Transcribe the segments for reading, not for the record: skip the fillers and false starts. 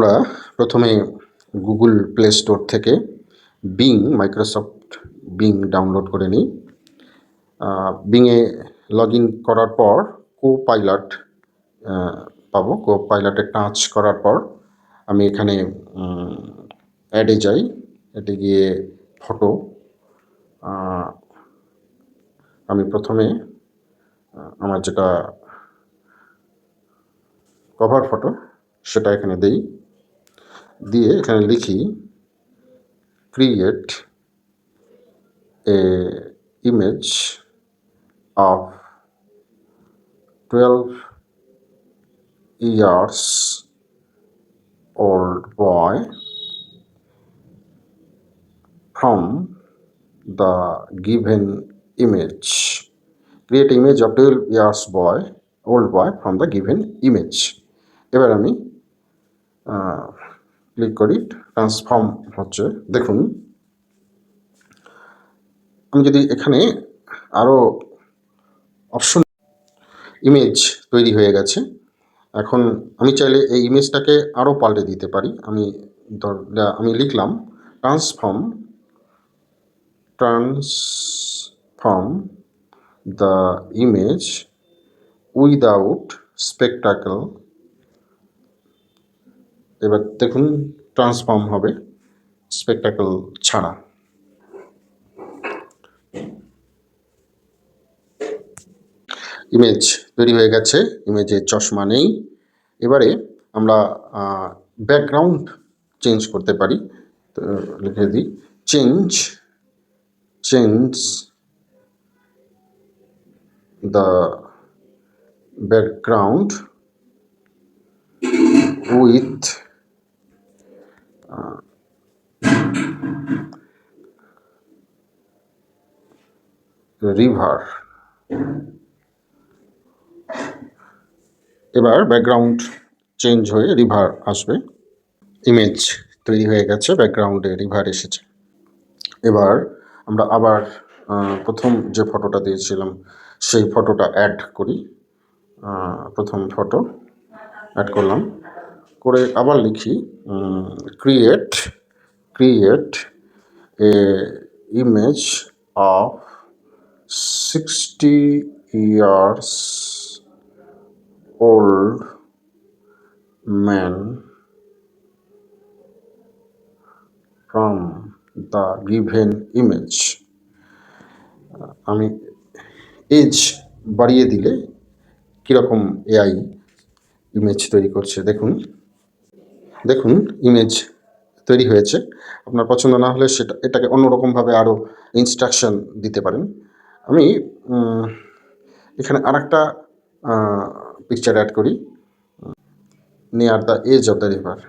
আমরা প্রথমে Google play store থেকে মাইক্রোসফট বিং ডাউনলোড করে নিই। বিংয়ে লগ ইন করার পর কোপাইলট পাবো। কোপাইলটে টাচ করার পর আমি এখানে অ্যাডে যাই। অ্যাডে গিয়ে ফটো, আমি প্রথমে আমার যেটা কভার ফটো সেটা এখানে দেই, দিয়ে এখানে লিখি create a image of 12 years old boy from the given image. Create image of 12 years old boy from the given image. এবার আমি ক্লিক করি, ট্রান্সফর্ম হচ্ছে। দেখুন, আমি যদি এখানে আরও অপশন, ইমেজ তৈরি হয়ে গেছে। এখন আমি চাইলে এই ইমেজটাকে আরও পাল্টে দিতে পারি। আমি লিখলাম transform the image without spectacle. এবার দেখুন ট্রান্সফর্ম হবে স্পেকটাকল ছাড়া। ইমেজ তৈরি হয়ে গেছে, ইমেজে চশমা নেই। এবারে আমরা ব্যাকগ্রাউন্ড চেঞ্জ করতে পারি। তো লিখে দিই change the background with river. এবার ব্যাকগ্রাউন্ড চেঞ্জ হয়ে রিভার আসবে। ইমেজ তৈরি হয়ে গেছে, ব্যাকগ্রাউন্ডে রিভার এসেছে। এবার আমরা আবার প্রথম যে ফটোটা দিয়েছিলাম সেই ফটোটা অ্যাড করি। প্রথম ফটো অ্যাড করলাম, করে আবার লিখি create a image of 60 years old man from the given image. আমি এজ বাড়িয়ে দিলে কীরকম এআই ইমেজ তৈরি করছে দেখুন ইমেজ তৈরি হয়েছে। আপনার পছন্দ না হলে এটাকে অন্যরকমভাবে আরও ইনস্ট্রাকশন দিতে পারেন। আমি এখানে আরেকটা পিকচার অ্যাড করি, near the edge of the river.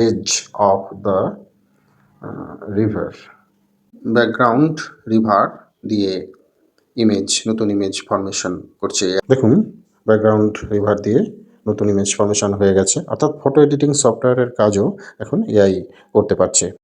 Edge of the river. Background river দিয়ে নতুন ইমেজ ফরমেশন করছে। দেখুন ব্যাকগ্রাউন্ড রিভার দিয়ে নতুন ইমেজ ফরমেশন হয়ে গেছে। অর্থাৎ ফটো এডিটিং সফটওয়্যারের কাজও এখন এআই করতে পারছে।